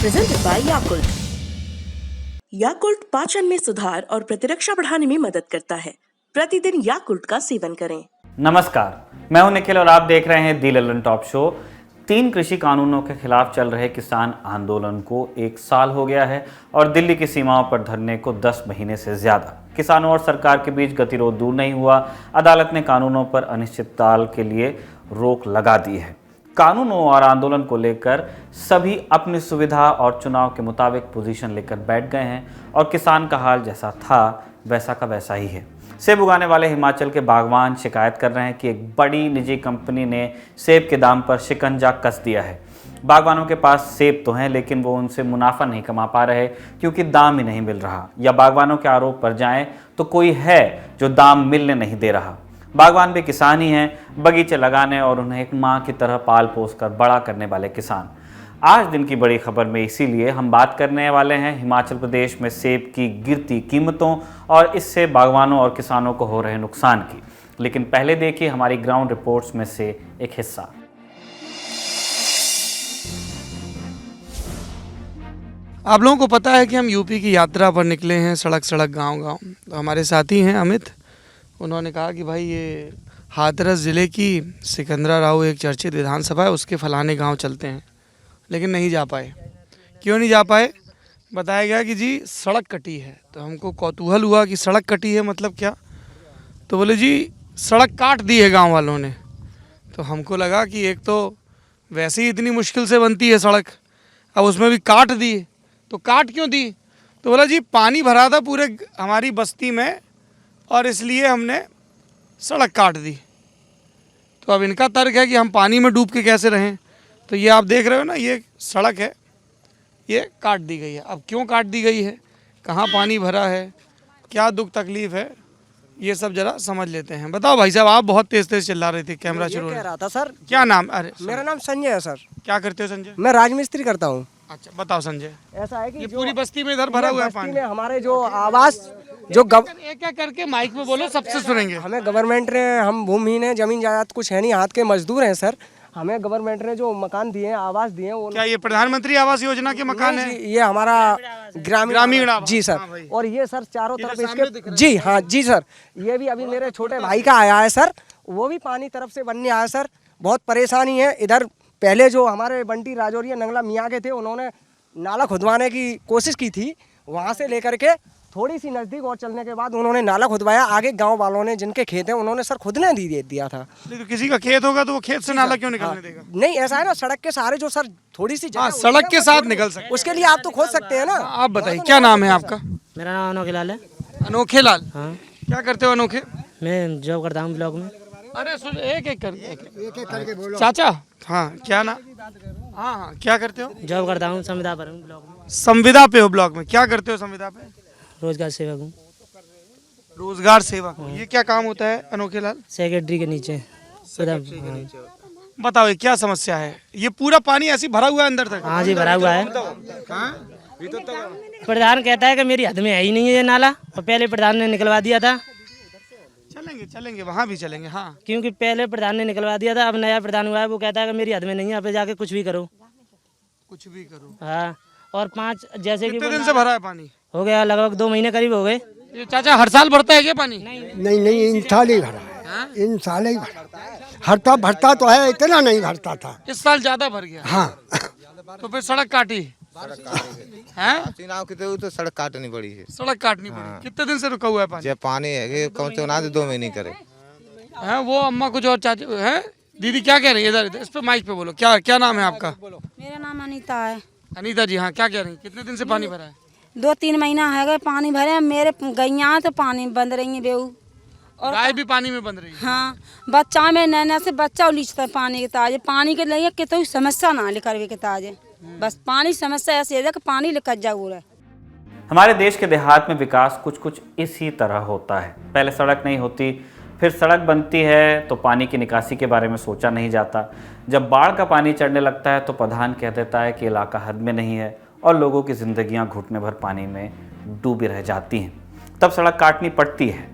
presented by Yakult. Yakult पाचन में सुधार और प्रतिरक्षा बढ़ाने में मदद करता है। प्रतिदिन याकुल्ट का सेवन करें। नमस्कार, मैं हूं निखिल और आप देख रहे हैं दी ललन टॉप शो। 3 कृषि कानूनों के खिलाफ चल रहे किसान आंदोलन को 1 साल हो गया है और दिल्ली की सीमाओं पर धरने को 10 महीने से ज्यादा। किसानों और सरकार के बीच गतिरोध दूर नहीं हुआ। अदालत ने कानूनों पर अनिश्चितकाल के लिए रोक लगा दी है। कानूनों और आंदोलन को लेकर सभी अपनी सुविधा और चुनाव के मुताबिक पोजीशन लेकर बैठ गए हैं और किसान का हाल जैसा था वैसा का वैसा ही है। सेब उगाने वाले हिमाचल के बागवान शिकायत कर रहे हैं कि एक बड़ी निजी कंपनी ने सेब के दाम पर शिकंजा कस दिया है। बागवानों के पास सेब तो हैं लेकिन वो उनसे मुनाफा नहीं कमा पा रहे क्योंकि दाम ही नहीं मिल रहा, या बागवानों के आरोप पर जाएं तो कोई है जो दाम मिलने नहीं दे रहा। बागवान भी किसान ही हैं, बगीचे लगाने और उन्हें एक माँ की तरह पाल पोस कर बड़ा करने वाले किसान। आज दिन की बड़ी खबर में इसीलिए हम बात करने वाले हैं हिमाचल प्रदेश में सेब की गिरती कीमतों और इससे बागवानों और किसानों को हो रहे नुकसान की। लेकिन पहले देखिए हमारी ग्राउंड रिपोर्ट्स में से एक हिस्सा। आप लोगों को पता है कि हम यूपी की यात्रा पर निकले हैं, सड़क सड़क गांव-गांव। तो हमारे साथी हैं अमित, उन्होंने कहा कि भाई ये हाथरस ज़िले की सिकंदरा राव एक चर्चित विधानसभा है, उसके फलाने गांव चलते हैं, लेकिन नहीं जा पाए। क्यों नहीं जा पाए? बताया गया कि जी सड़क कटी है। तो हमको कौतूहल हुआ कि सड़क कटी है मतलब क्या? तो बोले जी सड़क काट दी है गाँव वालों ने। तो हमको लगा कि एक तो वैसे ही इतनी मुश्किल से बनती है सड़क, अब उसमें भी काट दी। तो काट क्यों दी? तो बोला जी पानी भरा था पूरे हमारी बस्ती में और इसलिए हमने सड़क काट दी। तो अब इनका तर्क है कि हम पानी में डूब के कैसे रहें। तो ये आप देख रहे हो ना, ये सड़क है, ये काट दी गई है। अब क्यों काट दी गई है, कहाँ पानी भरा है, क्या दुख तकलीफ़ है, ये सब जरा समझ लेते हैं। बताओ भाई साहब, आप बहुत तेज तेज चिल्ला रहे थे, कैमरा शुरू कह रहा था सर। क्या नाम? अरे मेरा नाम संजय है सर। क्या करते हो संजय? मैं राजमिस्त्री करता हूँ। अच्छा बताओ संजय। ऐसा है कि ये पूरी बस्ती में इधर भरा हुआ है बस्ती पानी। में हमारे जो आवास जो एक एक करके माइक में बोलो, सबसे सुनेंगे। हमें गवर्नमेंट ने, हम भूमिहीन हैं, जमीन जायदाद कुछ है नहीं, हाथ के मजदूर हैं सर। हमें गवर्नमेंट ने जो मकान दिए हैं, आवास दिए हैं, वो क्या ये प्रधानमंत्री आवास योजना के मकान है? ये हमारा ग्रामीण आवास। जी सर। हाँ और ये सर चारों तरफ सामने दिख इसके रहा है। जी हाँ जी सर। ये भी अभी मेरे छोटे भाई का आया है सर, वो भी पानी तरफ से बनने आया सर। बहुत परेशानी है इधर। पहले जो हमारे बंटी राजौरिया नंगला मियाँ के थे, उन्होंने नाला खुदवाने की कोशिश की थी, वहाँ से लेकर के थोड़ी सी नज़दीक और चलने के बाद उन्होंने नाला खुदवाया। आगे गांव वालों ने जिनके खेत हैं उन्होंने सर खुद ने दे दिया था। तो किसी का खेत होगा तो वो खेत से नाला क्यों निकलने देगा? नहीं ऐसा है ना, सड़क के सहारे जो सर थोड़ी सी जगह हाँ, होती सड़क है, के वो साथ थोड़ी- निकल सकते। उसके लिए आप तो खोद सकते हैं ना। आप बताइए क्या नाम है आपका? मेरा नाम अनोखे लाल है। अनोखे लाल। हाँ, क्या करते हो अनोखे? मैं जॉब करता हूँ ब्लॉक में। अरे सुन, एक एक करके बोलो। चाचा, हाँ क्या ना? हाँ हाँ, क्या करते हो? जॉब करता हूँ, संविदा पर हूँ ब्लॉक में। संविदा पे हो ब्लॉक में? क्या करते हो संविदा पे? रोजगार सेवक हूँ। रोजगार सेवक हो। ये क्या काम होता है अनोखे लाल? सेक्रेटरी के नीचे। बताओ ये क्या समस्या है? ये पूरा पानी ऐसे ही भरा हुआ है अंदर तक? हाँ जी, भरा हुआ है। प्रधान कहता है कि मेरी हद में है ही नहीं है ये नाला, और पहले प्रधान ने निकलवा दिया था। चलेंगे चलेंगे, वहाँ भी चलेंगे। हाँ, क्योंकि पहले प्रधान ने निकलवा दिया था, अब नया प्रधान हुआ है, वो कहता है कि मेरी हद में नहीं है, यहाँ पे जाके कुछ भी करो। कुछ भी करो। हाँ, और 5 जैसे कि कितने दिन से भरा है पानी? हो गया, लगभग 2 महीने करीब हो गए। ये चाचा हर साल भरता है क्या पानी? नहीं इन साल ही भरा है। इन साल ही भरा। हरता भरता तो है, इतना नहीं भरता था। इस साल ज्यादा भर गया। हाँ तो फिर सड़क काटी हैं? चुनाव के तो सड़क काटनी पड़ी है। सड़क काटनी पड़ी। कितने दिन से रुका हुआ है पानी? जब पानी है कौन से 2 महीने करे हैं? वो अम्मा कुछ और चाची हैं? दीदी क्या कह रही है? इधर इस पे माइक पे बोलो। क्या क्या नाम है आपका? मेरा नाम अनीता है। अनीता जी, हाँ क्या कह रही है? कितने दिन से पानी भरा है? 2-3 महीना है गए पानी भरे। मेरे गैया तो पानी बंद रही है बेऊ, और गाय भी पानी में बंद रही है। हाँ, बच्चा में नैना से बच्चा उलीचता है पानी के ताजे। पानी के लिए कितनी समस्या ना लेकर के ताजे, बस पानी समस्या ऐसी है कि पानी लेकर जाओ रहा है। हमारे देश के देहात में विकास कुछ कुछ इसी तरह होता है। पहले सड़क नहीं होती, फिर सड़क बनती है तो पानी की निकासी के बारे में सोचा नहीं जाता। जब बाढ़ का पानी चढ़ने लगता है तो प्रधान कह देता है कि इलाका हद में नहीं है और लोगों की जिंदगियां घुटने भर पानी में डूबी रह जाती हैं। तब सड़क काटनी पड़ती है।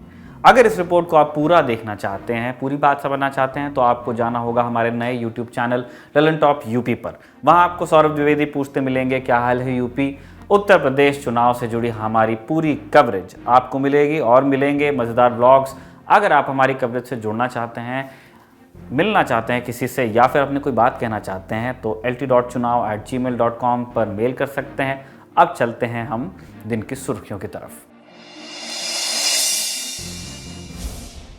अगर इस रिपोर्ट को आप पूरा देखना चाहते हैं, पूरी बात समझना चाहते हैं, तो आपको जाना होगा हमारे नए YouTube channel Lalan top UP पर। वहां आपको सौरभ द्विवेदी पूछते मिलेंगे क्या हाल है यूपी, उत्तर प्रदेश चुनाव से जुड़ी हमारी पूरी कवरेज आपको मिलेगी और मिलेंगे मज़ेदार व्लॉग्स। अगर आप हमारी कवरेज से जुड़ना चाहते हैं, मिलना चाहते हैं किसी से, या फिर अपनी कोई बात कहना चाहते हैं, तो lt.chunav@gmail.com पर मेल कर सकते हैं। अब चलते हैं हम दिन की सुर्खियों की तरफ।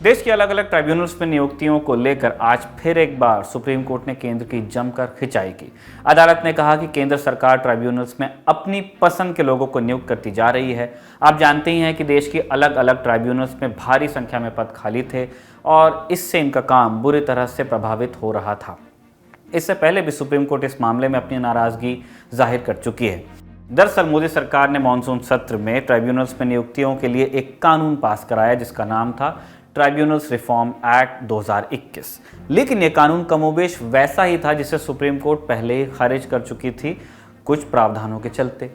देश के अलग अलग ट्राइब्यूनल्स में नियुक्तियों को लेकर आज फिर एक बार सुप्रीम कोर्ट ने केंद्र की जमकर खिंचाई की। अदालत ने कहा कि केंद्र सरकार ट्राइब्यूनल्स में अपनी पसंद के लोगों को नियुक्त करती जा रही है। आप जानते ही हैं कि देश की अलग अलग ट्राइब्यूनल्स में भारी संख्या में पद खाली थे और इससे इनका काम बुरी तरह से प्रभावित हो रहा था। इससे पहले भी सुप्रीम कोर्ट इस मामले में अपनी नाराजगी जाहिर कर चुकी है। दरअसल मोदी सरकार ने मानसून सत्र में ट्राइब्यूनल्स में नियुक्तियों के लिए एक कानून पास कराया जिसका नाम था ट्राइब्यूनल्स रिफॉर्म एक्ट 2021। लेकिन यह कानून कमोबेश वैसा ही था जिसे सुप्रीम कोर्ट पहले ही खारिज कर चुकी थी कुछ प्रावधानों के चलते।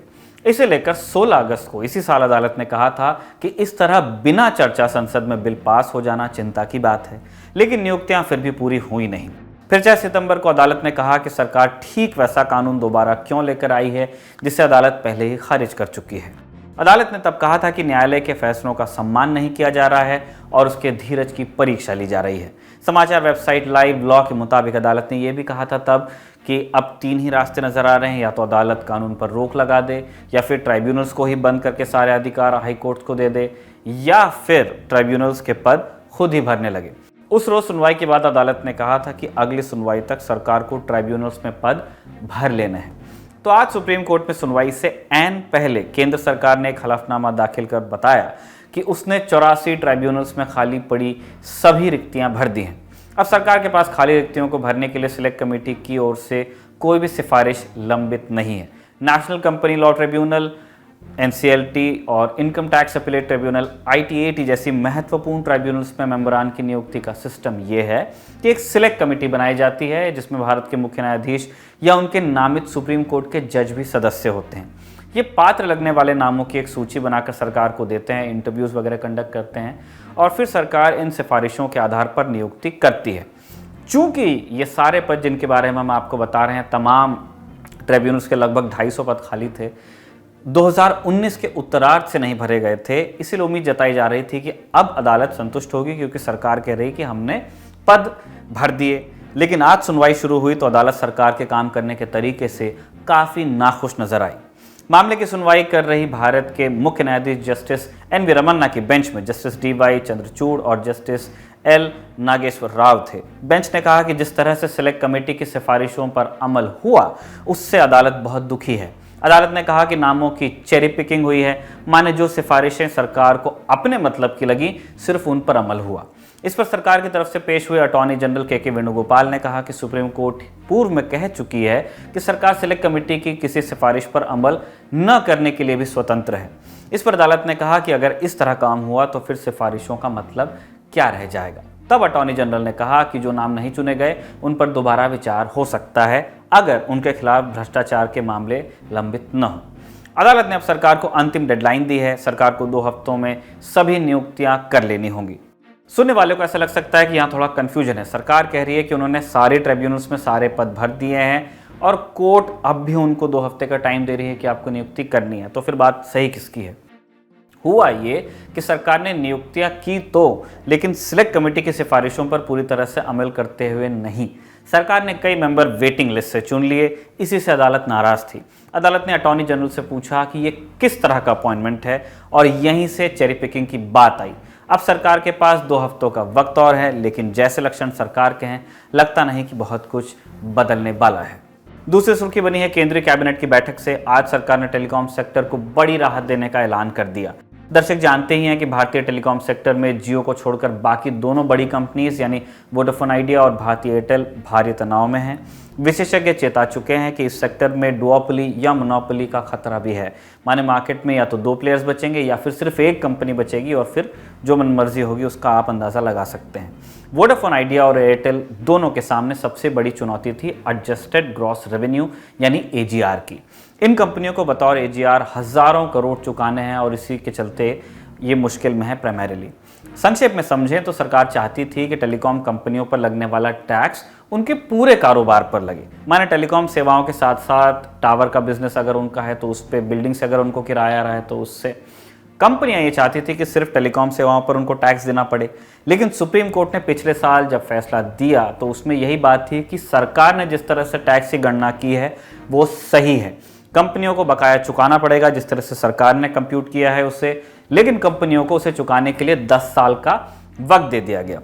इसे लेकर 16 अगस्त को इसी साल अदालत ने कहा था कि इस तरह बिना चर्चा संसद में बिल पास हो जाना चिंता की बात है, लेकिन नियुक्तियां फिर भी पूरी हुई नहीं। फिर 6 सितंबर को अदालत ने कहा कि सरकार ठीक वैसा कानून दोबारा क्यों लेकर आई है जिसे अदालत पहले ही खारिज कर चुकी है। अदालत ने तब कहा था कि न्यायालय के फैसलों का सम्मान नहीं किया जा रहा है और उसके धीरज की परीक्षा ली जा रही है। समाचार वेबसाइट लाइव लॉ के मुताबिक अदालत ने यह भी कहा था तब कि अब 3 ही रास्ते नजर आ रहे हैं, या तो अदालत कानून पर रोक लगा दे, या फिर ट्राइब्यूनल्स को ही बंद करके सारे अधिकार हाई कोर्ट को दे दे, या फिर ट्राइब्यूनल्स के पद खुद ही भरने लगे। उस रोज सुनवाई के बाद अदालत ने कहा था कि अगली सुनवाई तक सरकार को ट्राइब्यूनल्स में पद भर लेने हैं। तो आज सुप्रीम कोर्ट में सुनवाई से ऐन पहले केंद्र सरकार ने एक हलफनामा दाखिल कर बताया कि उसने 84 ट्राइब्यूनल्स में खाली पड़ी सभी रिक्तियां भर दी हैं। अब सरकार के पास खाली रिक्तियों को भरने के लिए सिलेक्ट कमेटी की ओर से कोई भी सिफारिश लंबित नहीं है। National company law tribunal, NCLT और income tax appellate tribunal ITAT जैसी महत्वपूर्ण ट्राइब्यूनल्स में मेंबरान की नियुक्ति का सिस्टम यह है कि एक सिलेक्ट कमेटी बनाई जाती है जिसमें भारत के मुख्य न्यायाधीश या उनके नामित सुप्रीम कोर्ट के जज भी सदस्य होते हैं। ये पात्र लगने वाले नामों की एक सूची बनाकर सरकार को देते हैं, इंटरव्यूज वगैरह कंडक्ट करते हैं और फिर सरकार इन सिफारिशों के आधार पर नियुक्ति करती है। चूंकि ये सारे पद जिनके बारे में हम आपको बता रहे हैं, तमाम ट्रिब्यूनल्स के लगभग 250 पद खाली थे, 2019 के उत्तरार्ध से नहीं भरे गए थे, इसलिए उम्मीद जताई जा रही थी कि अब अदालत संतुष्ट होगी क्योंकि सरकार कह रही कि हमने पद भर दिए। लेकिन आज सुनवाई शुरू हुई तो अदालत सरकार के काम करने के तरीके से काफ़ी नाखुश नजर आई। मामले की सुनवाई कर रही भारत के मुख्य न्यायाधीश जस्टिस NV रमन्ना की बेंच में जस्टिस DY चंद्रचूड़ और जस्टिस L नागेश्वर राव थे। बेंच ने कहा कि जिस तरह से सिलेक्ट कमेटी की सिफारिशों पर अमल हुआ उससे अदालत बहुत दुखी है। अदालत ने कहा कि नामों की चेरी पिकिंग हुई है, माने जो सिफारिशें सरकार को अपने मतलब की लगी सिर्फ उन पर अमल हुआ। इस पर सरकार की तरफ से पेश हुए अटॉर्नी जनरल KK वेणुगोपाल ने कहा कि सुप्रीम कोर्ट पूर्व में कह चुकी है कि सरकार सिलेक्ट कमेटी की किसी सिफारिश पर अमल न करने के लिए भी स्वतंत्र है। इस पर अदालत ने कहा कि अगर इस तरह काम हुआ तो फिर सिफारिशों का मतलब क्या रह जाएगा। तब अटॉर्नी जनरल ने कहा कि जो नाम नहीं चुने गए उन पर दोबारा विचार हो सकता है अगर उनके खिलाफ भ्रष्टाचार के मामले लंबित न हो। अदालत ने अब सरकार को अंतिम डेडलाइन दी है। सरकार को 2 हफ्तों में सभी नियुक्तियां कर लेनी होंगी। सुनने वालों को ऐसा लग सकता है कि यहाँ थोड़ा कंफ्यूजन है। सरकार कह रही है कि उन्होंने सारे ट्रिब्यूनल्स में सारे पद भर दिए हैं और कोर्ट अब भी उनको 2 हफ्ते का टाइम दे रही है कि आपको नियुक्ति करनी है। तो फिर बात सही किसकी है? हुआ ये कि सरकार ने नियुक्तियां की तो, लेकिन सिलेक्ट कमेटी की सिफारिशों पर पूरी तरह से अमल करते हुए नहीं। सरकार ने कई मेंबर वेटिंग लिस्ट से चुन लिए, इसी से अदालत नाराज थी। अदालत ने अटॉर्नी जनरल से पूछा कि ये किस तरह का अपॉइंटमेंट है और यहीं से चेरी पिकिंग की बात आई। अब सरकार के पास 2 हफ्तों का वक्त और है, लेकिन जैसे लक्षण सरकार के हैं लगता नहीं कि बहुत कुछ बदलने वाला है। दूसरी सुर्खी बनी है केंद्रीय कैबिनेट की बैठक से। आज सरकार ने टेलीकॉम सेक्टर को बड़ी राहत देने का ऐलान कर दिया। दर्शक जानते ही हैं कि भारतीय टेलीकॉम सेक्टर में जियो को छोड़कर बाकी दोनों बड़ी कंपनीज यानी वोडाफोन आइडिया और भारती एयरटेल भारी तनाव में हैं। विशेषज्ञ चेता चुके हैं कि इस सेक्टर में डुओपोली या मोनोपोली का खतरा भी है। माने मार्केट में या तो 2 प्लेयर्स बचेंगे या फिर सिर्फ एक कंपनी बचेगी और फिर जो मनमर्जी होगी उसका आप अंदाज़ा लगा सकते हैं। वोडाफोन आइडिया और एयरटेल दोनों के सामने सबसे बड़ी चुनौती थी एडजस्टेड ग्रॉस रेवेन्यू यानी AGR की। इन कंपनियों को बतौर AGR हज़ारों करोड़ चुकाने हैं और इसी के चलते ये मुश्किल में है प्राइमरीली। संक्षेप में समझें तो सरकार चाहती थी कि टेलीकॉम कंपनियों पर लगने वाला टैक्स उनके पूरे कारोबार पर लगे। माने टेलीकॉम सेवाओं के साथ साथ टावर का बिजनेस अगर उनका है तो उस पर, बिल्डिंग से अगर उनको किराया आ रहा है तो उससे। कंपनियां ये चाहती थी कि सिर्फ टेलीकॉम सेवाओं पर उनको टैक्स देना पड़े, लेकिन सुप्रीम कोर्ट ने पिछले साल जब फैसला दिया तो उसमें यही बात थी कि सरकार ने जिस तरह से टैक्स की गणना की है वो सही है। कंपनियों को बकाया चुकाना पड़ेगा जिस तरह से सरकार ने कंप्यूट किया है उसे, लेकिन कंपनियों को उसे चुकाने के लिए 10 साल का वक्त दे दिया गया।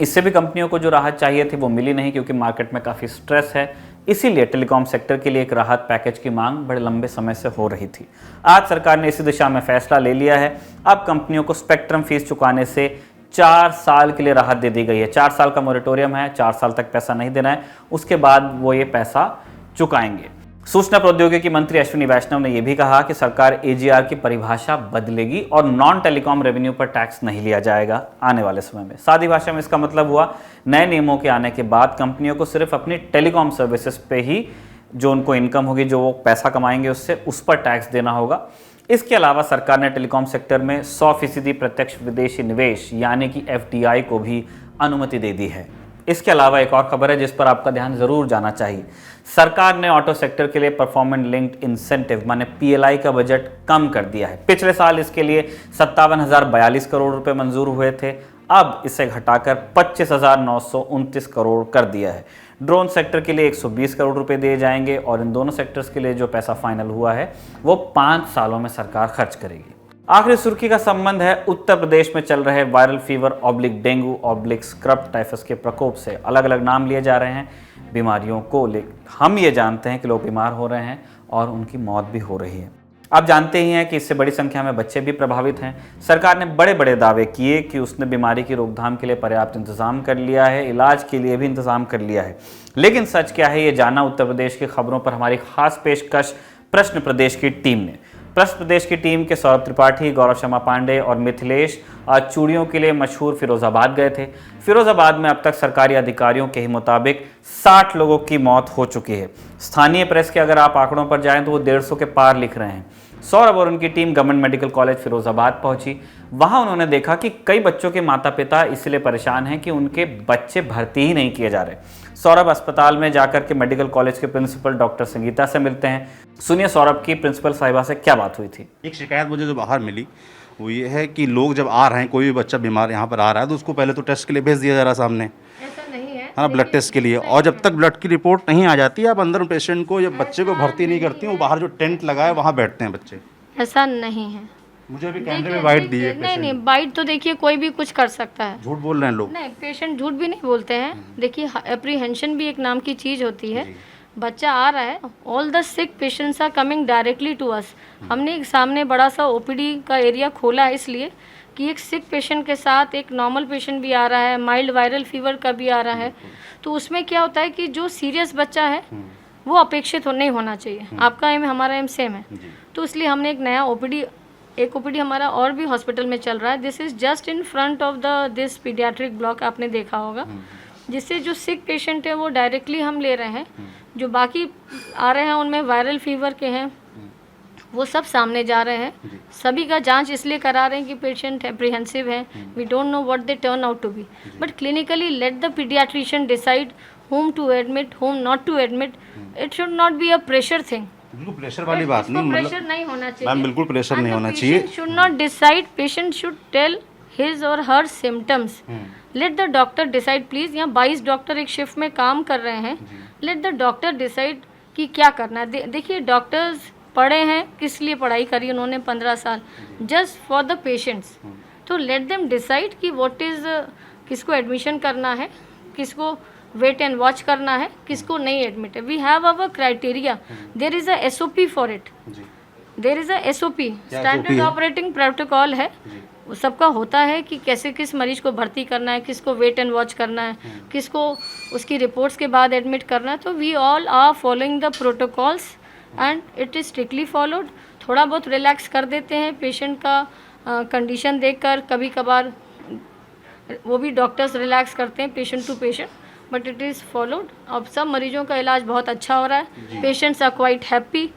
इससे भी कंपनियों को जो राहत चाहिए थी वो मिली नहीं, क्योंकि मार्केट में काफ़ी स्ट्रेस है। इसीलिए टेलीकॉम सेक्टर के लिए एक राहत पैकेज की मांग बड़े लंबे समय से हो रही थी। आज सरकार ने इसी दिशा में फैसला ले लिया है। अब कंपनियों को स्पेक्ट्रम फीस चुकाने से 4 साल के लिए राहत दे दी गई है। 4 साल का मोरेटोरियम है, 4 साल तक पैसा नहीं देना है, उसके बाद वो ये पैसा चुकाएंगे। सूचना प्रौद्योगिकी मंत्री अश्विनी वैष्णव ने यह भी कहा कि सरकार एजीआर की परिभाषा बदलेगी और नॉन टेलीकॉम रेवेन्यू पर टैक्स नहीं लिया जाएगा आने वाले समय में। सादी भाषा में इसका मतलब हुआ, नए नियमों के आने के बाद कंपनियों को सिर्फ अपनी टेलीकॉम सर्विसेज पे ही जो उनको इनकम होगी, जो वो पैसा कमाएंगे उससे, उस पर टैक्स देना होगा। इसके अलावा सरकार ने टेलीकॉम सेक्टर में 100% प्रत्यक्ष विदेशी निवेश यानी कि FDI को भी अनुमति दे दी है। इसके अलावा एक और खबर है जिस पर आपका ध्यान जरूर जाना चाहिए। सरकार ने ऑटो सेक्टर के लिए परफॉर्मेंस लिंक्ड इंसेंटिव माने PLI का बजट कम कर दिया है। पिछले साल इसके लिए 57,042 करोड़ रुपए मंजूर हुए थे, अब इसे घटाकर 25,929 करोड़ कर दिया है। ड्रोन सेक्टर के लिए 120 करोड़ रुपए दिए जाएंगे और इन दोनों सेक्टर्स के लिए जो पैसा फाइनल हुआ है वो 5 सालों में सरकार खर्च करेगी। आखिरी सुर्खी का संबंध है उत्तर प्रदेश में चल रहे viral fever oblique dengue oblique scrub typhus के प्रकोप से। अलग अलग नाम लिए जा रहे हैं बीमारियों को, लेकिन हम ये जानते हैं कि लोग बीमार हो रहे हैं और उनकी मौत भी हो रही है। आप जानते ही हैं कि इससे बड़ी संख्या में बच्चे भी प्रभावित हैं। सरकार ने बड़े बड़े दावे किए कि उसने बीमारी की रोकथाम के लिए पर्याप्त इंतजाम कर लिया है, इलाज के लिए भी इंतजाम कर लिया है, लेकिन सच क्या है ये जाना उत्तर प्रदेश की खबरों पर हमारी खास पेशकश प्रश्न प्रदेश की टीम ने। प्रश्न प्रदेश की टीम के सौरभ त्रिपाठी, गौरव शर्मा पांडे और मिथिलेश आज चूड़ियों के लिए मशहूर फिरोजाबाद गए थे। फिरोजाबाद में अब तक सरकारी अधिकारियों के ही मुताबिक 60 लोगों की मौत हो चुकी है। स्थानीय प्रेस के अगर आप आंकड़ों पर जाएं तो वो 150 के पार लिख रहे हैं। सौरभ और उनकी team government medical college Firozabad पहुंची। वहां उन्होंने देखा कि कई बच्चों के माता पिता इसलिए परेशान हैं कि उनके बच्चे भर्ती ही नहीं किए जा रहे। सौरभ अस्पताल में जाकर के मेडिकल कॉलेज के प्रिंसिपल डॉक्टर संगीता से मिलते हैं। सुनिए सौरभ की प्रिंसिपल साहिबा से क्या बात हुई थी। एक शिकायत मुझे जो बाहर मिली वो ये है कि लोग जब आ रहे हैं, कोई भी बच्चा बीमार यहाँ पर आ रहा है तो उसको पहले तो टेस्ट के लिए भेज दिया जा रहा है सामने, ऐसा नहीं है हाँ, ब्लड टेस्ट के लिए। और जब तक ब्लड की रिपोर्ट नहीं आ जाती आप अंदर पेशेंट को या बच्चे को भर्ती नहीं करती, वो बाहर जो टेंट लगा है वहाँ बैठते हैं बच्चे। ऐसा नहीं है। मुझे अभी कैमरे में बाइट दी है। नहीं बाइट तो देखिए कोई भी कुछ कर सकता है। झूठ बोल रहे हैं लोग। नहीं, पेशेंट झूठ भी नहीं बोलते हैं। देखिए एप्रीहेंशन भी एक नाम की चीज़ होती है। बच्चा आ रहा है, all the sick patients are coming directly to us. हमने एक सामने बड़ा सा OPD का एरिया खोला है इसलिए कि एक सिक पेशेंट के साथ एक नॉर्मल पेशेंट भी आ रहा है, माइल्ड वायरल फीवर का भी आ रहा है। तो उसमें क्या होता है कि जो सीरियस बच्चा है वो अपेक्षित नहीं होना चाहिए। आपका एम हमारा एम सेम है, तो इसलिए हमने एक नया एक OPD हमारा और भी हॉस्पिटल में चल रहा है। This is just in front of this paediatric block, आपने देखा होगा, जिससे जो सिक पेशेंट है वो डायरेक्टली हम ले रहे हैं। जो बाकी आ रहे हैं उनमें वायरल फीवर के हैं, वो सब सामने जा रहे हैं। सभी का जांच इसलिए करा रहे हैं कि पेशेंट एप्रीहेंसिव है। We don't know what they turn out to be, but clinically let the paediatrician decide whom to admit, whom not to admit. It should not be a pressure thing. बिल्कुल pressure वाली बात नहीं, pressure नहीं होना चाहिए ma'am, बिल्कुल pressure नहीं होना चाहिए। Patient should not decide, patient should tell his or her symptoms. Let the doctor decide please। यहाँ 22 डॉक्टर एक शिफ्ट में काम कर रहे हैं। Let the doctor decide कि क्या करना है। देखिए डॉक्टर्स पढ़े हैं, किस लिए पढ़ाई करी उन्होंने 15 साल, जस्ट फॉर द पेशेंट्स। तो लेट देम डिसाइड कि व्हाट इज़, किसको एडमिशन करना है, किसको वेट एंड वॉच करना है, किसको नहीं एडमिट है। We have our criteria, there is a SOP for it. There is a SOP, standard operating protocol है। वो सबका होता है कि कैसे किस मरीज को भर्ती करना है, किसको वेट एंड वॉच करना है, किसको उसकी रिपोर्ट्स के बाद एडमिट करना है। तो we all are following the protocols and it is strictly followed. थोड़ा बहुत रिलैक्स कर देते हैं पेशेंट का कंडीशन देखकर, कभी कभार वो भी डॉक्टर्स रिलैक्स करते हैं patient to patient, but it is followed. अब सब मरीजों का इलाज बहुत अच्छा हो रहा है, पेशेंट्स आर क्वाइट हैप्पी।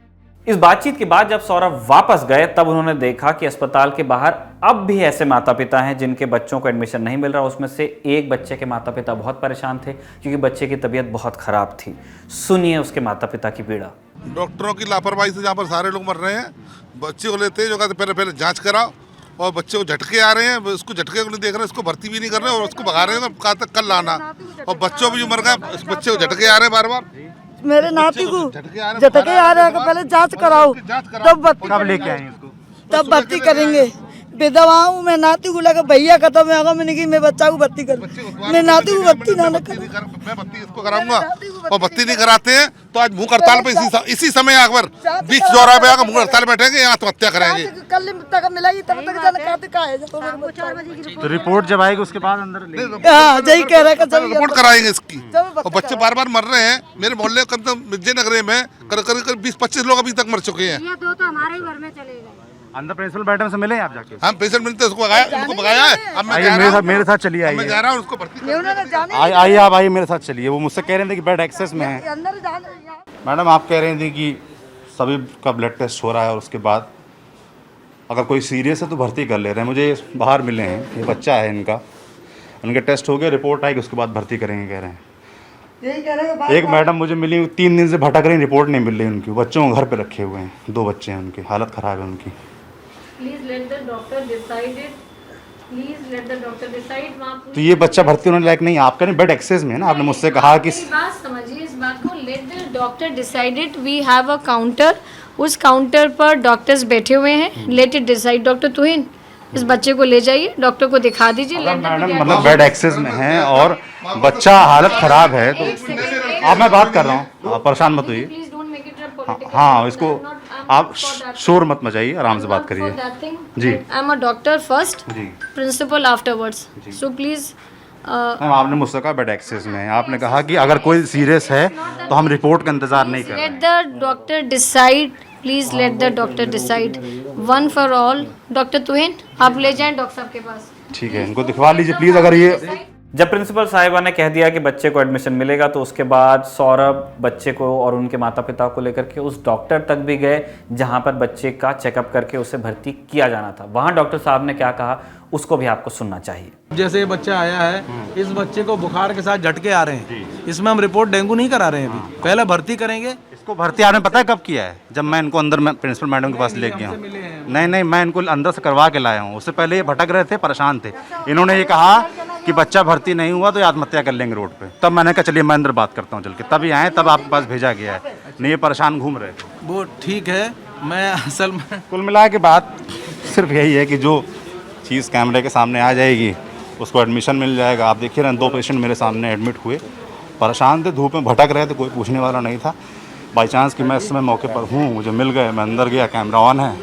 इस बातचीत के बाद जब सौरभ वापस गए तब उन्होंने देखा कि अस्पताल के बाहर अब भी ऐसे माता पिता हैं जिनके बच्चों को एडमिशन नहीं मिल रहा। उसमें से एक बच्चे के माता पिता बहुत परेशान थे क्योंकि बच्चे की तबीयत बहुत खराब थी। सुनिए उसके माता पिता की पीड़ा। डॉक्टरों की लापरवाही से जहाँ पर सारे लोग मर रहे हैं। बच्चे को लेते हैं जो कहते पहले जांच कराओ, और बच्चे को झटके आ रहे हैं, उसको झटके को नहीं देख रहे, उसको भर्ती भी नहीं कर रहे और उसको भगा रहे हैं। कहा तक कल लाना, और बच्चों भी जो मर गए, इस बच्चे को झटके आ रहे हैं बार बार। मेरे नाती को झटके आ रहे हैं, पहले जांच कराओ तब लेके आए इसको, तब भर्ती करेंगे। विधवा हूँ मैं, नाती को लगा भैया खत्म है, मैंने की मैं बच्चा को भर्ती कर, मैं नाती को भर्ती ना कर, मैं भर्ती इसको कराऊंगा, और भर्ती नहीं कराते हैं तो आज मुंह हड़ताल पे इसी समय अकबर बीच चौराहे पे आकर मुंह हड़ताल बैठेंगे, यहाँ आत्महत्या करेंगे। कल तक मिलेगी तब तक तो रिपोर्ट जब आएगी उसके बाद अंदर यही कह रहे हैं रिपोर्ट कराएंगे इसकी। और बच्चे बार बार मर रहे हैं। मेरे मोहल्ले कम से कम विजयनगर में करीब 20-25 लोग अभी तक मर चुके हैं। ये दो तो हमारे ही घर में चले गए। अंदर प्रिंसिपल मैडम से मिले आप जाके? हम पेशेंट मिलते उसको भगाया है। अब मेरे साथ चलिए, मैं जा रहा हूँ उसको भर्ती। आइए आप आइए मेरे साथ चलिए। वो मुझसे कह रहे थे कि बेड एक्सेस में है। मैडम आप कह रहे थे कि सभी का ब्लड टेस्ट हो रहा है और उसके बाद अगर कोई सीरियस है तो भर्ती कर ले रहे हैं। मुझे बाहर मिले हैं, ये बच्चा है इनका, उनके टेस्ट हो गए, रिपोर्ट आएगी उसके बाद भर्ती करेंगे कह रहे हैं। एक मैडम मुझे मिली 3 दिन से भटक रही, रिपोर्ट नहीं मिल रही उनकी। बच्चों को घर पे रखे हुए हैं, 2 बच्चे हैं उनके, हालत ख़राब है उनकी। Please let the doctor decide it. Please let the doctor decide. तो ये बच्चा भर्ती होने लायक नहीं है। आपका नहीं बेड एक्सेस में है ना, आपने मुझसे कहा कि बात समझिए इस बात को। Let the doctor decide it. We have a counter. उस काउंटर पर डॉक्टर्स बैठे हुए हैं। Let it decide. डॉक्टर तुहिन इस बच्चे को ले जाइए, डॉक्टर को दिखा दीजिए। मैडम मतलब बेड एक्सेस में है और बच्चा हालत ख़राब है, तो आप मैं बात कर रहा हूँ, परेशान मत होइए। हाँ इसको आप शोर मत मचाइए, आराम से बात करिए जी। I am a doctor first, principal afterwards, so please. Ma'am आपने मुझसे कहा बेड एक्सेस में है, आपने कहा कि अगर कोई सीरियस है तो हम रिपोर्ट का इंतजार नहीं कर रहे। Let the doctor decide, please let the doctor decide one for all. Doctor Tuhin आप ले जाएं डॉक्टर साहब के पास। ठीक है, इनको दिखवा लीजिए प्लीज। अगर ये जब प्रिंसिपल साहिबा ने कह दिया कि बच्चे को एडमिशन मिलेगा तो उसके बाद सौरभ बच्चे को और उनके माता पिता को लेकर के उस डॉक्टर तक भी गए जहां पर बच्चे का चेकअप करके उसे भर्ती किया जाना था। वहां डॉक्टर साहब ने क्या कहा उसको भी आपको सुनना चाहिए। जैसे ये बच्चा आया है, इस बच्चे को बुखार के साथ झटके आ रहे हैं, इसमें हम रिपोर्ट डेंगू नहीं करा रहे हैं, अभी पहले भर्ती करेंगे। इसको भर्ती आपने पता है कब किया है? जब मैं इनको अंदर प्रिंसिपल मैडम के पास लेके गया हूँ। नहीं मैं इनको अंदर से करवा के लाया हूँ। उससे पहले ये भटक रहे थे, परेशान थे। इन्होंने ये कहा कि बच्चा भर्ती नहीं हुआ तो ये आत्महत्या कर लेंगे रोड पे। तब मैंने कहा चलिए मैं अंदर बात करता हूँ चल के, तभी आए, तब आपके पास भेजा गया है। नहीं ये परेशान घूम रहे थे। वो ठीक है, मैं असल में कुल मिला के बात सिर्फ यही है कि जो चीज़ कैमरे के सामने आ जाएगी उसको एडमिशन मिल जाएगा। आप देखिए ना, 2 पेशेंट मेरे सामने एडमिट हुए, परेशान थे, धूप में भटक रहे थे, कोई पूछने वाला नहीं था। बाई चांस कि मैं इस समय मौके पर हूँ, मुझे मिल गए, मैं अंदर गया, कैमरा ऑन है,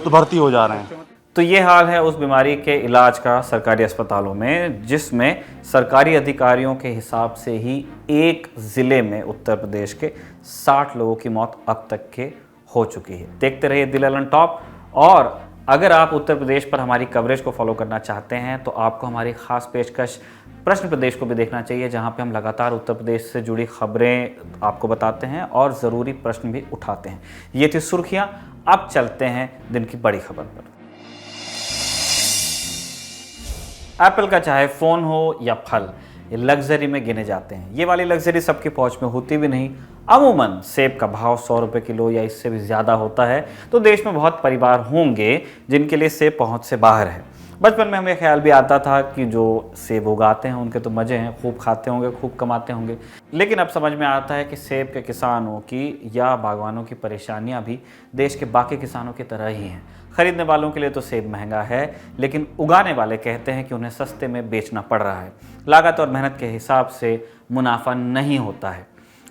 तो भर्ती हो जा रहे हैं। तो ये हाल है उस बीमारी के इलाज का सरकारी अस्पतालों में, जिसमें सरकारी अधिकारियों के हिसाब से ही एक ज़िले में उत्तर प्रदेश के 60 लोगों की मौत अब तक के हो चुकी है। देखते रहिए दिल ललन टॉप। और अगर आप उत्तर प्रदेश पर हमारी कवरेज को फॉलो करना चाहते हैं तो आपको हमारी खास पेशकश प्रश्न प्रदेश को भी देखना चाहिए, जहां पे हम लगातार उत्तर प्रदेश से जुड़ी खबरें आपको बताते हैं और ज़रूरी प्रश्न भी उठाते हैं। ये थी सुर्खियां। अब चलते हैं दिन की बड़ी खबर पर। एप्पल का चाहे फ़ोन हो या फल, ये लग्जरी में गिने जाते हैं। ये वाली लग्जरी सबकी पहुंच में होती भी नहीं। अमूमन सेब का भाव 100 रुपये किलो या इससे भी ज़्यादा होता है, तो देश में बहुत परिवार होंगे जिनके लिए सेब पहुंच से बाहर है। बचपन में हमें ख्याल भी आता था कि जो सेब उगाते हैं उनके तो मज़े हैं, खूब खाते होंगे, खूब कमाते होंगे। लेकिन अब समझ में आता है कि सेब के किसानों की या बागवानों की परेशानियां भी देश के बाकी किसानों की तरह ही हैं। खरीदने वालों के लिए तो सेब महंगा है, लेकिन उगाने वाले कहते हैं कि उन्हें सस्ते में बेचना पड़ रहा है। लागत और मेहनत के हिसाब से मुनाफा नहीं होता है।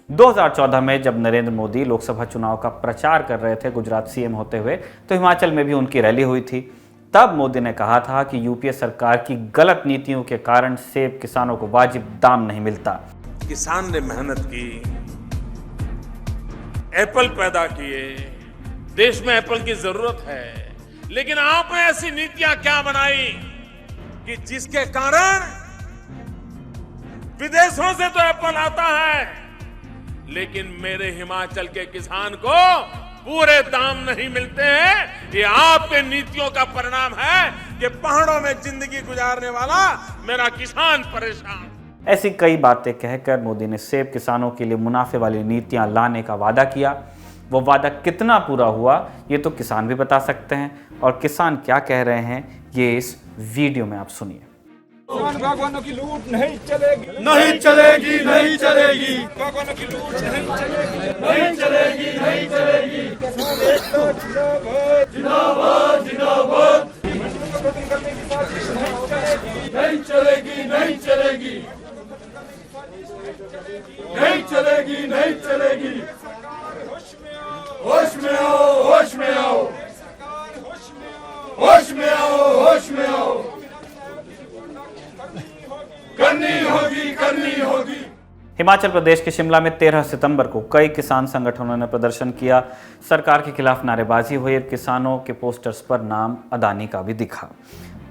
2014 में जब नरेंद्र मोदी लोकसभा चुनाव का प्रचार कर रहे थे गुजरात सीएम होते हुए, तो हिमाचल में भी उनकी रैली हुई थी। तब मोदी ने कहा था कि यूपीए सरकार की गलत नीतियों के कारण सेब किसानों को वाजिब दाम नहीं मिलता। किसान ने मेहनत की, एप्पल पैदा किए, देश में एप्पल की जरूरत है, लेकिन आपने ऐसी नीतियां क्या बनाई कि जिसके कारण विदेशों से तो एप्पल आता है, लेकिन मेरे हिमाचल के किसान को पूरे दाम नहीं मिलते हैं, ये आपके नीतियों का परिणाम है कि पहाड़ों में जिंदगी गुजारने वाला मेरा किसान परेशान। ऐसी कई बातें कहकर मोदी ने सेब किसानों के लिए मुनाफे वाली नीतियां लाने का वादा किया। वो वादा कितना पूरा हुआ ये तो किसान भी बता सकते हैं, और किसान क्या कह रहे हैं ये इस वीडियो में आप सुनिए। बागवानों की लूट नहीं चलेगी, नहीं चलेगी, नहीं चलेगी। बागवानों की लूट नहीं चलेगी, नहीं चलेगी, नहीं चलेगी। जिंदाबाद, जिंदाबाद। नहीं चलेगी, नहीं चलेगी, नहीं चलेगी, नहीं चलेगी। होश में आओ, होश में आओ, होश में आओ, होश में आओ। करनी होगी, करनी होगी। हिमाचल प्रदेश के शिमला में 13 सितंबर को कई किसान संगठनों ने प्रदर्शन किया। सरकार के खिलाफ नारेबाजी हुई और किसानों के पोस्टर्स पर नाम अदानी का भी दिखा।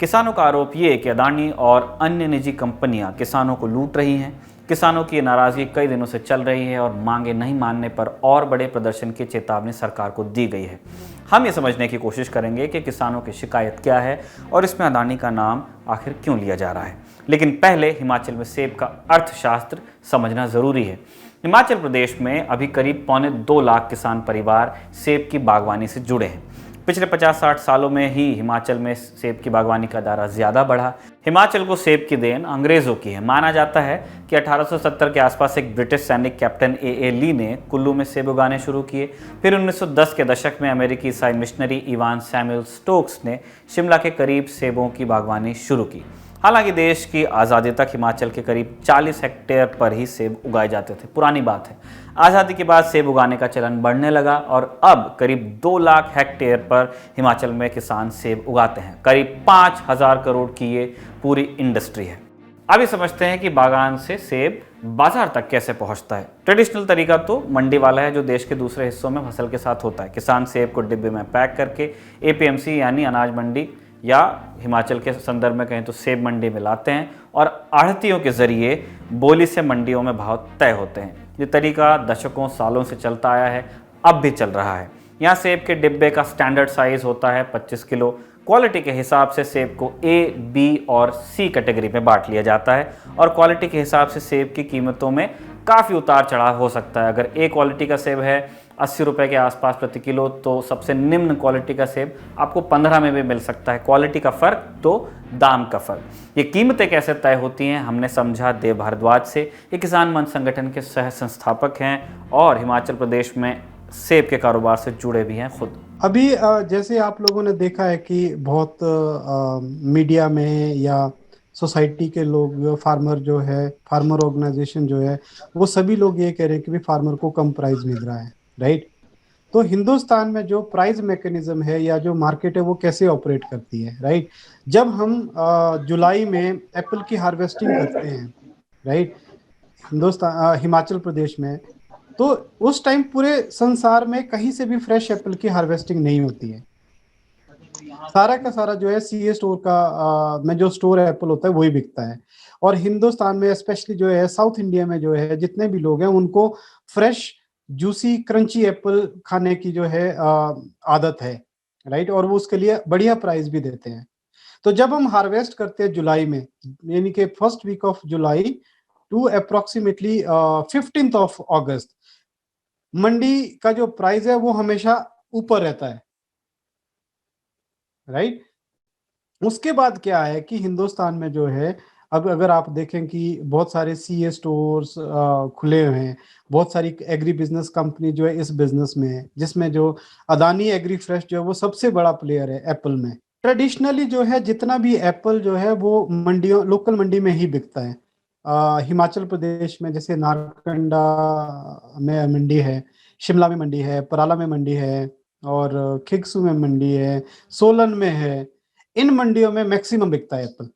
किसानों का आरोप ये कि अदानी और अन्य निजी कंपनियां किसानों को लूट रही हैं। किसानों की नाराजगी कई दिनों से चल रही है और मांगे नहीं मानने पर और बड़े प्रदर्शन की चेतावनी सरकार को दी गई है। हम ये समझने की कोशिश करेंगे कि किसानों की शिकायत क्या है और इसमें अदानी का नाम आखिर क्यों लिया जा रहा है। लेकिन पहले हिमाचल में सेब का अर्थशास्त्र समझना ज़रूरी है। हिमाचल प्रदेश में अभी करीब 2.25 लाख किसान परिवार सेब की बागवानी से जुड़े हैं। पिछले 50-60 सालों में ही हिमाचल में सेब की बागवानी का दायरा ज़्यादा बढ़ा। हिमाचल को सेब की देन अंग्रेज़ों की है। माना जाता है कि 1870 के आसपास एक ब्रिटिश सैनिक कैप्टन ए ली ने कुल्लू में सेब उगाने शुरू किए। फिर 1910 के दशक में अमेरिकी ईसाई मिशनरी इवान सैमुअल स्टोक्स ने शिमला के करीब सेबों की बागवानी शुरू की। हालांकि देश की आज़ादी तक हिमाचल के करीब 40 हेक्टेयर पर ही सेब उगाए जाते थे। पुरानी बात है। आज़ादी के बाद सेब उगाने का चलन बढ़ने लगा और अब करीब 2 लाख हेक्टेयर पर हिमाचल में किसान सेब उगाते हैं। करीब 5,000 करोड़ की ये पूरी इंडस्ट्री है। अभी समझते हैं कि बागान से सेब बाजार तक कैसे पहुंचता है। ट्रेडिशनल तरीका तो मंडी वाला है जो देश के दूसरे हिस्सों में फसल के साथ होता है। किसान सेब को डिब्बे में पैक करके APMC यानी अनाज मंडी या हिमाचल के संदर्भ में कहें तो सेब मंडी में लाते हैं और आढ़तियों के जरिए बोली से मंडियों में भाव तय होते हैं। ये तरीका दशकों सालों से चलता आया है, अब भी चल रहा है। यहाँ सेब के डिब्बे का स्टैंडर्ड साइज होता है 25 किलो। क्वालिटी के हिसाब से सेब को A, B और C कैटेगरी में बांट लिया जाता है और क्वालिटी के हिसाब से सेब की कीमतों में काफ़ी उतार चढ़ाव हो सकता है। अगर A क्वालिटी का सेब है 80 रुपये के आसपास प्रति किलो, तो सबसे निम्न क्वालिटी का सेब आपको 15 में भी मिल सकता है। क्वालिटी का फ़र्क तो दाम का फ़र्क। ये कीमतें कैसे तय होती हैं हमने समझा देव भारद्वाज से। ये किसान मंच संगठन के सह संस्थापक हैं और हिमाचल प्रदेश में सेब के कारोबार से जुड़े भी हैं खुद। अभी जैसे आप लोगों ने देखा है कि बहुत मीडिया में या सोसाइटी के लोग, फार्मर जो है, फार्मर ऑर्गेनाइजेशन जो है, वो सभी लोग ये कह रहे हैं कि भी फार्मर को कम प्राइस मिल रहा है, राइट। तो हिंदुस्तान में जो प्राइस मैकेनिज्म है या जो मार्केट है वो कैसे ऑपरेट करती है, राइट। जब हम जुलाई में एप्पल की हार्वेस्टिंग करते हैं, राइट, हिमाचल प्रदेश में, तो उस टाइम पूरे संसार में कहीं से भी फ्रेश एप्पल की हार्वेस्टिंग नहीं होती है। सारा का सारा जो है CA स्टोर का में जो स्टोर एप्पल होता है वही बिकता है। और हिंदुस्तान में स्पेशली जो है साउथ इंडिया में जो है जितने भी लोग हैं उनको फ्रेश जूसी क्रंची एप्पल खाने की जो है आदत है, राइट, और वो उसके लिए बढ़िया प्राइस भी देते हैं। तो जब हम हार्वेस्ट करते हैं जुलाई में, यानी कि first week of July to approximately 15th of August, mandi का जो प्राइस है वो हमेशा ऊपर रहता है, राइट। उसके बाद क्या है कि हिंदुस्तान में जो है, अब अगर आप देखें कि बहुत सारे CA स्टोर्स खुले हुए हैं, बहुत सारी एग्री बिजनेस कंपनी जो है इस बिजनेस में है, जिसमें जो अदानी एग्री फ्रेश जो है वो सबसे बड़ा प्लेयर है एप्पल में। ट्रेडिशनली जो है जितना भी एप्पल जो है वो मंडियों, लोकल मंडी में ही बिकता है। हिमाचल प्रदेश में जैसे नारकंडा में मंडी है, शिमला में मंडी है, पराला में मंडी है और खिगसू में मंडी है, सोलन में है। इन मंडियों में मैक्सिमम बिकता है एप्पल।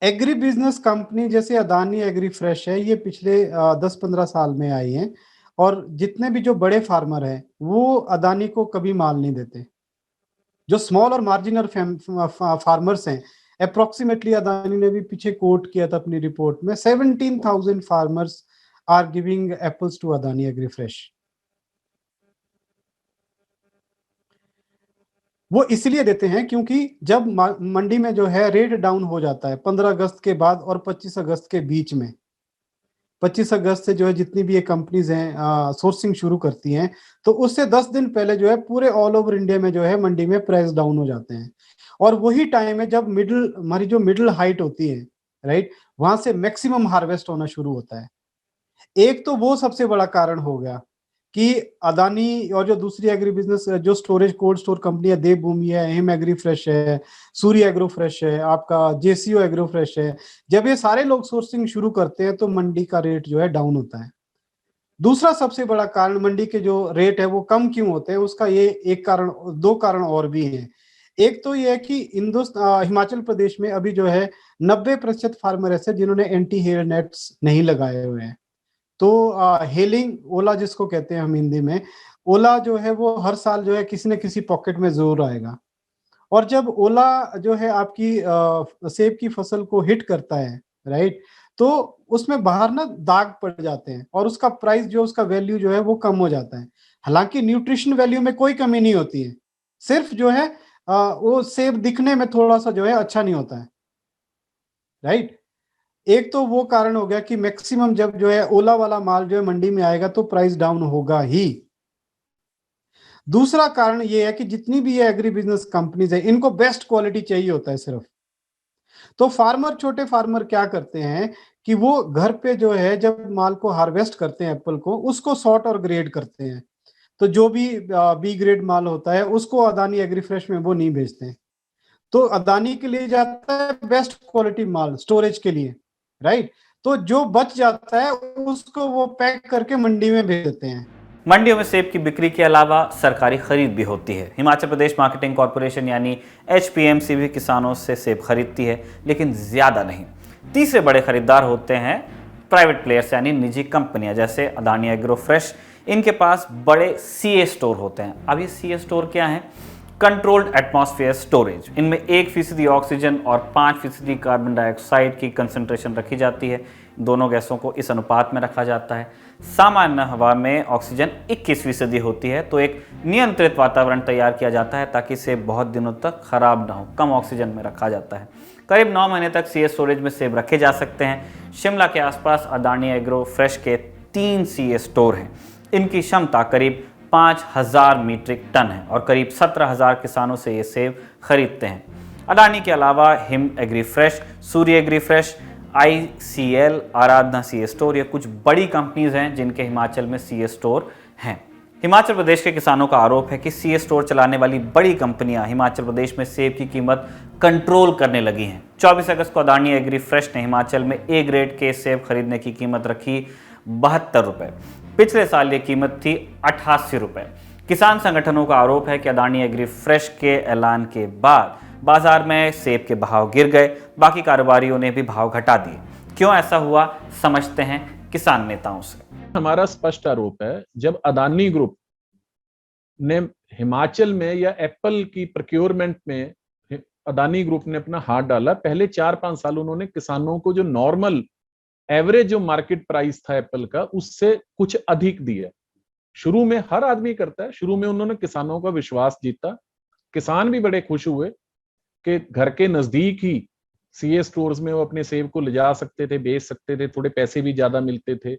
एग्री बिजनेस कंपनी जैसे अदानी एग्री फ्रेश है, ये पिछले 10-15 साल में आई है और जितने भी जो बड़े फार्मर हैं वो अदानी को कभी माल नहीं देते। जो स्मॉल और मार्जिनल फार्मर्स हैं, अप्रोक्सीमेटली अदानी ने भी पीछे कोट किया था अपनी रिपोर्ट में, 17,000 farmers are giving apples to Adani Agri Fresh. वो इसलिए देते हैं क्योंकि जब मंडी में जो है रेट डाउन हो जाता है 15 अगस्त के बाद और 25 अगस्त के बीच में, 25 अगस्त से जो है जितनी भी ये कंपनीज हैं सोर्सिंग शुरू करती हैं, तो उससे 10 दिन पहले जो है पूरे ऑल ओवर इंडिया में जो है मंडी में प्राइस डाउन हो जाते हैं। और वही टाइम है जब हमारी जो मिडिल हाइट होती है, राइट, वहां से मैक्सिमम हार्वेस्ट होना शुरू होता है। एक तो वो सबसे बड़ा कारण हो गया कि अदानी और जो दूसरी एग्री बिजनेस जो स्टोरेज कोल्ड स्टोर कंपनी है, देवभूमि है, हिम एग्री फ्रेश है, सूर्य एग्रो फ्रेश है, आपका जेसीओ एग्रो फ्रेश है, जब ये सारे लोग सोर्सिंग शुरू करते हैं तो मंडी का रेट जो है डाउन होता है। दूसरा सबसे बड़ा कारण मंडी के जो रेट है वो कम क्यों होते हैं, उसका ये एक कारण, दो कारण और भी हैं। एक तो ये है कि हिमाचल प्रदेश में अभी जो है 90% फार्मर ऐसे जिन्होंने एंटी हेल नेट्स नहीं लगाए हुए हैं। तो हेलिंग ओला जिसको कहते हैं हम हिंदी में, ओला जो है वो हर साल जो है किसी न किसी पॉकेट में जरूर आएगा। और जब ओला जो है आपकी सेब की फसल को हिट करता है, राइट, तो उसमें बाहर ना दाग पड़ जाते हैं और उसका प्राइस जो उसका वैल्यू जो है वो कम हो जाता है। हालांकि न्यूट्रिशन वैल्यू में कोई कमी नहीं होती है, सिर्फ जो है वो सेब दिखने में थोड़ा सा जो है अच्छा नहीं होता है, राइट। एक तो वो कारण हो गया कि मैक्सिमम जब जो है ओला वाला माल जो है मंडी में आएगा तो प्राइस डाउन होगा ही। दूसरा कारण ये है कि जितनी भी ये एग्री बिजनेस कंपनीज है इनको बेस्ट क्वालिटी चाहिए होता है सिर्फ। तो फार्मर, छोटे फार्मर क्या करते हैं कि वो घर पे जो है जब माल को हार्वेस्ट करते हैं एप्पल को, उसको सॉर्ट और ग्रेड करते हैं। तो जो भी बी ग्रेड माल होता है उसको अदानी एग्री फ्रेश में वो नहीं भेजते हैं, तो अदानी के लिए जाता है बेस्ट क्वालिटी माल स्टोरेज के लिए, राइट। तो जो बच जाता है उसको वो पैक करके मंडी में भेज देते हैं। मंडियों में सेब की बिक्री के अलावा सरकारी खरीद भी होती है। हिमाचल प्रदेश मार्केटिंग कॉरपोरेशन यानी HPMC भी किसानों से सेब खरीदती है, लेकिन ज्यादा नहीं। तीसरे बड़े खरीदार होते हैं प्राइवेट प्लेयर्स यानी निजी कंपनियां, जैसे अदानी एग्रो फ्रेश। इनके पास बड़े CA स्टोर होते हैं। अब ये CA स्टोर क्या है? Controlled atmosphere storage. इनमें 1% ऑक्सीजन और 5% कार्बन डाइऑक्साइड की कंसंट्रेशन रखी जाती है। दोनों गैसों को इस अनुपात में रखा जाता है। सामान्य हवा में ऑक्सीजन 21% होती है, तो एक नियंत्रित वातावरण तैयार किया जाता है ताकि सेब बहुत दिनों तक खराब ना हो। कम ऑक्सीजन में रखा जाता है। करीब 9 महीने तक CA स्टोरेज में सेब रखे जा सकते हैं। शिमला के आसपास अदानी एग्रो फ्रेश के 3 CA स्टोर हैं। इनकी क्षमता करीब 5000 मीट्रिक टन है और करीब 17,000 किसानों से ये सेब खरीदते हैं। अडानी के अलावा हिम एग्री फ्रेश, सूर्य एग्री फ्रेश, ICL, आराधना CA स्टोर, ये कुछ बड़ी कंपनीज हैं जिनके हिमाचल में CA स्टोर हैं। हिमाचल प्रदेश के किसानों का आरोप है कि CA स्टोर चलाने वाली बड़ी कंपनियां हिमाचल प्रदेश में सेब की कीमत कंट्रोल करने लगी हैं। 24 अगस्त को अदानी एग्री फ्रेश ने हिमाचल में A ग्रेड के सेब खरीदने की कीमत रखी 72 रुपए। पिछले साल ये कीमत थी 88 रुपए। किसान संगठनों का आरोप है कि अदानी एग्री फ्रेश के ऐलान के बाद बाजार में सेब के भाव गिर गए। बाकी कारोबारियों ने भी भाव घटा दिए। क्यों ऐसा हुआ, समझते हैं किसान नेताओं से। हमारा स्पष्ट आरोप है, जब अदानी ग्रुप ने हिमाचल में या एप्पल की प्रोक्योरमेंट में अदानी ग्रुप ने अपना हाथ डाला, पहले 4-5 साल उन्होंने किसानों को जो नॉर्मल एवरेज जो मार्केट प्राइस था एप्पल का, उससे कुछ अधिक दिया। शुरू में हर आदमी करता है, शुरू में उन्होंने किसानों का विश्वास जीता। किसान भी बड़े खुश हुए कि घर के नजदीक ही CA स्टोर्स में वो अपने सेब को ले जा सकते थे, बेच सकते थे, थोड़े पैसे भी ज्यादा मिलते थे।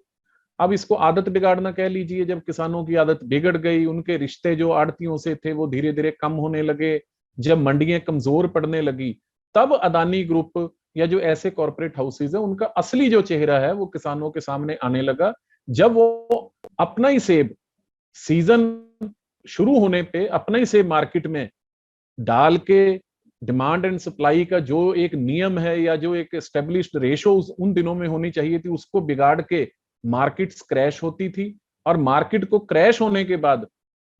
अब इसको आदत बिगाड़ना कह लीजिए। जब किसानों की आदत बिगड़ गई, उनके रिश्ते जो आड़तियों से थे वो धीरे धीरे कम होने लगे, जब मंडियां कमजोर पड़ने लगी, तब अदानी ग्रुप या जो ऐसे कॉर्पोरेट हाउसेज है उनका असली जो चेहरा है वो किसानों के सामने आने लगा। जब वो अपना ही सेब सीजन शुरू होने पे अपना ही सेब मार्केट में डाल के डिमांड एंड सप्लाई का जो एक नियम है या जो एक एस्टेब्लिश्ड रेशो उन दिनों में होनी चाहिए थी, उसको बिगाड़ के मार्केट्स क्रैश होती थी। और मार्केट को क्रैश होने के बाद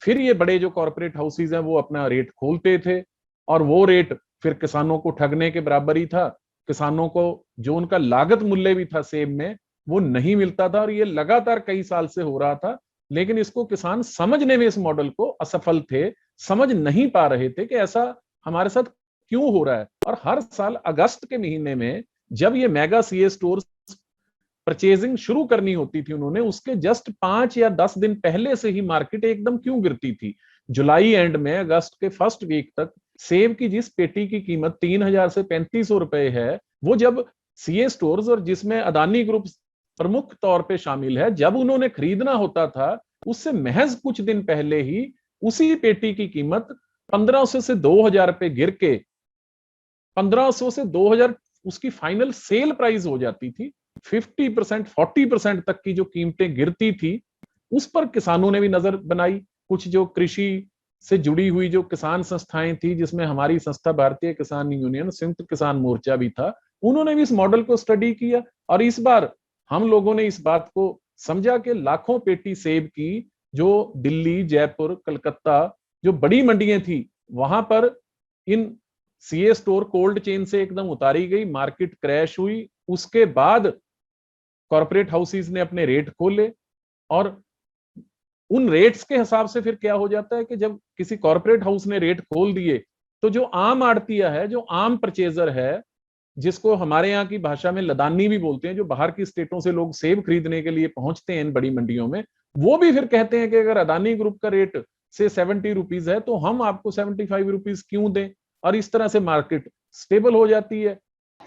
फिर ये बड़े जो कॉर्पोरेट हाउसेज हैं वो अपना रेट खोलते थे और वो रेट फिर किसानों को ठगने के बराबर ही था। किसानों को जो उनका लागत मूल्य भी था सेब में वो नहीं मिलता था और ये लगातार कई साल से हो रहा था। लेकिन इसको किसान समझने में इस मॉडल को असफल थे, समझ नहीं पा रहे थे कि ऐसा हमारे साथ क्यों हो रहा है। और हर साल अगस्त के महीने में जब ये मेगा CA स्टोर्स परचेजिंग शुरू करनी होती थी, उन्होंने उसके जस्ट 5 या 10 दिन पहले से ही मार्केट एकदम क्यों गिरती थी। जुलाई एंड में अगस्त के फर्स्ट वीक तक सेब की जिस पेटी की कीमत 3000 से 3500 रुपए है, वो जब सीए स्टोर्स और जिसमें अदानी ग्रुप प्रमुख तौर पे शामिल है, जब उन्होंने खरीदना होता था उससे महज कुछ दिन पहले ही उसी पेटी की कीमत 1500 से 2000 रुपए गिर के 1500 से 2000 उसकी फाइनल सेल प्राइस हो जाती थी। 50% 40% तक की जो कीमतें गिरती थी, उस पर किसानों ने भी नजर बनाई। कुछ जो कृषि से जुड़ी हुई जो किसान संस्थाएं थी, जिसमें हमारी संस्था भारतीय किसान यूनियन, संयुक्त किसान मोर्चा भी था, उन्होंने भी इस मॉडल को स्टडी किया और इस बार हम लोगों ने इस बात को समझा कि लाखों पेटी सेब की जो दिल्ली, जयपुर, कलकत्ता जो बड़ी मंडियां थी, वहां पर इन सीए स्टोर कोल्ड चेन से एकदम उतारी गई, मार्केट क्रैश हुई। उसके बाद कॉर्पोरेट हाउसेस ने अपने रेट खोले और उन रेट्स के हिसाब से फिर क्या हो जाता है कि जब किसी कॉर्पोरेट हाउस ने रेट खोल दिए तो जो आम आड़तिया है, जो आम परचेजर है, जिसको हमारे यहाँ की भाषा में लदानी भी बोलते हैं, जो बाहर की स्टेटों से लोग सेब खरीदने के लिए पहुंचते हैं इन बड़ी मंडियों में, वो भी फिर कहते हैं कि अगर अदानी ग्रुप का रेट से 70 रुपीज है तो हम आपको 75 रुपीज क्यों दें, और इस तरह से मार्केट स्टेबल हो जाती है।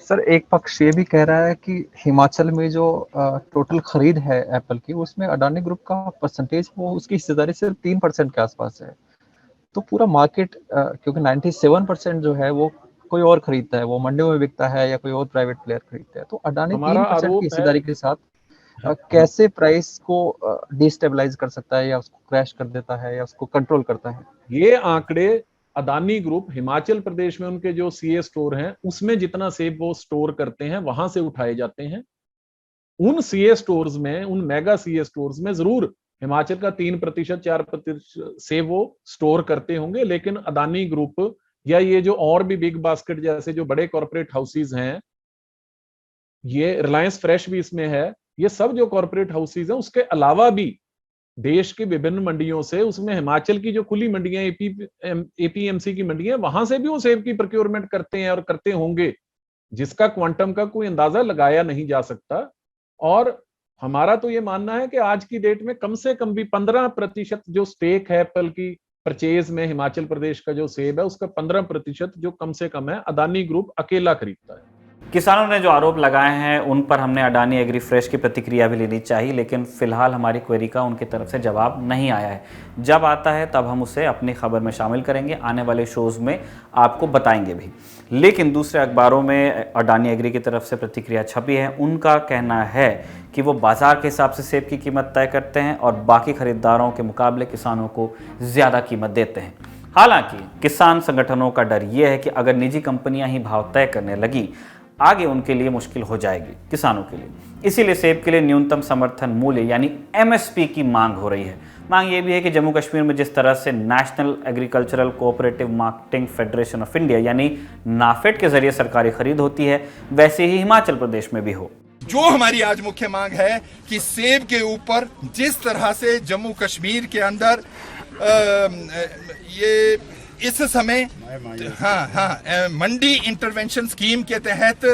सर, एक पक्ष ये भी कह रहा है कि हिमाचल में जो टोटल खरीद है एप्पल की, उसमें अडानी ग्रुप का परसेंटेज, वो उसकी हिस्सेदारी सिर्फ 3% के आसपास है। तो पूरा मार्केट क्योंकि 97% जो है वो कोई और खरीदता है, वो मंडियों में बिकता है या कोई और प्राइवेट प्लेयर खरीदता है। तो अडानी 3% की हिस्सेदारी के साथ कैसे प्राइस को डिस्टेबलाइज कर सकता है, या उसको क्रैश कर देता है, या उसको कंट्रोल करता है? ये आंकड़े अदानी ग्रुप हिमाचल प्रदेश में उनके जो सीए स्टोर हैं, उसमें जितना सेब वो स्टोर करते हैं वहां से उठाए जाते हैं। उन सीए स्टोर्स में, उन मेगा सीए स्टोर्स में जरूर हिमाचल का 3% 4% सेब वो स्टोर करते होंगे, लेकिन अदानी ग्रुप या ये जो और भी बिग बास्केट जैसे जो बड़े कॉर्पोरेट हाउसेज हैं, ये रिलायंस फ्रेश भी इसमें है, ये सब जो कॉर्पोरेट हाउसेज हैं, उसके अलावा भी देश की विभिन्न मंडियों से, उसमें हिमाचल की जो खुली मंडियां, एपीएमसी की मंडियां, वहां से भी वो सेब की प्रोक्योरमेंट करते हैं और करते होंगे, जिसका क्वांटम का कोई अंदाजा लगाया नहीं जा सकता। और हमारा तो ये मानना है कि आज की डेट में कम से कम भी 15% जो स्टेक है एप्पल की परचेज में, हिमाचल प्रदेश का जो सेब है उसका 15% जो कम से कम है, अदानी ग्रुप अकेला खरीदता है। किसानों ने जो आरोप लगाए हैं उन पर हमने अडानी एग्री फ्रेश की प्रतिक्रिया भी लेनी चाहिए, लेकिन फिलहाल हमारी क्वेरी का उनकी तरफ से जवाब नहीं आया है। जब आता है तब हम उसे अपनी खबर में शामिल करेंगे, आने वाले शोज़ में आपको बताएंगे भी। लेकिन दूसरे अखबारों में अडानी एग्री की तरफ से प्रतिक्रिया छपी है। उनका कहना है कि वो बाजार के हिसाब से सेब की कीमत तय करते हैं और बाकी खरीदारों के मुकाबले किसानों को ज़्यादा कीमत देते हैं। हालांकि किसान संगठनों का डर ये है कि अगर निजी कंपनियां ही भाव तय करने लगी, आगे उनके लिए मुश्किल हो जाएगी किसानों के लिए। इसीलिए सेब के लिए न्यूनतम समर्थन मूल्य यानी एमएसपी की मांग हो रही है। मांग ये भी है कि जम्मू कश्मीर में जिस तरह से national agricultural cooperative marketing federation of India यानी नाफेड के जरिए सरकारी खरीद होती है, वैसे ही हिमाचल प्रदेश में भी हो। जो हमारी आज मुख्य मांग है कि सेब के ऊपर जिस तरह से जम्मू कश्मीर के अंदर ये इस समय मंडी इंटरवेंशन स्कीम के तहत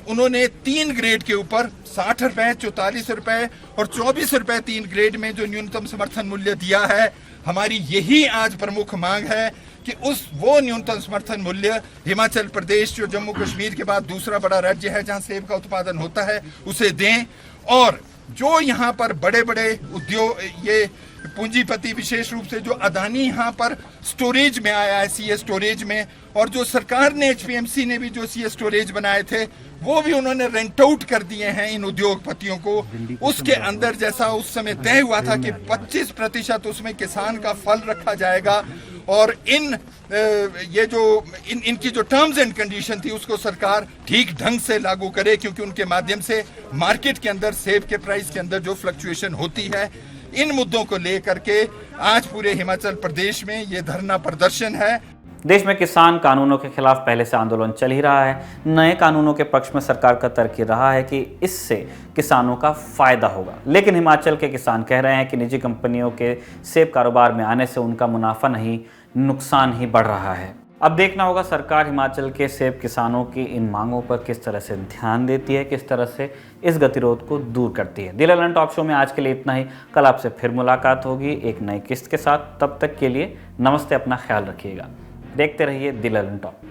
उन्होंने 3 ग्रेड के ऊपर 60 रुपए, 44 रुपए और 24 रुपए 3 ग्रेड में जो न्यूनतम समर्थन मूल्य दिया है, हमारी यही आज प्रमुख मांग है कि वो न्यूनतम समर्थन मूल्य हिमाचल प्रदेश जो जम्मू कश्मीर के बाद दूसरा बड़ा राज्य है जहां सेब का उत्पादन होता है, उसे दें। और जो यहाँ पर बड़े बड़े उद्योग, ये पूंजीपति विशेष रूप से जो अदानी यहाँ पर स्टोरेज में आया है, सीए स्टोरेज में, और जो सरकार ने, एचपीएमसी ने भी जो सीए स्टोरेज बनाए थे, वो भी उन्होंने रेंट आउट कर दिए हैं इन उद्योगपतियों को। उसके अंदर जैसा उस समय तय हुआ था कि 25% उसमें किसान का फल रखा जाएगा, और इनकी जो टर्म्स एंड कंडीशन थी उसको सरकार ठीक ढंग से लागू करे, क्योंकि उनके माध्यम से मार्केट के अंदर सेब के प्राइस के अंदर जो फ्लक्चुएशन होती है। इन मुद्दों को लेकर के आज पूरे हिमाचल प्रदेश में ये धरना प्रदर्शन है। देश में किसान कानूनों के खिलाफ पहले से आंदोलन चल ही रहा है। नए कानूनों के पक्ष में सरकार का तर्क रहा है कि इससे किसानों का फायदा होगा, लेकिन हिमाचल के किसान कह रहे हैं कि निजी कंपनियों के सेब कारोबार में आने से उनका मुनाफा नहीं, नुकसान ही बढ़ रहा है। अब देखना होगा सरकार हिमाचल के सेब किसानों की इन मांगों पर किस तरह से ध्यान देती है, किस तरह से इस गतिरोध को दूर करती है। दी ललन टॉप शो में आज के लिए इतना ही। कल आपसे फिर मुलाकात होगी एक नई किस्त के साथ। तब तक के लिए नमस्ते, अपना ख्याल रखिएगा। देखते रहिए दी ललन टॉप।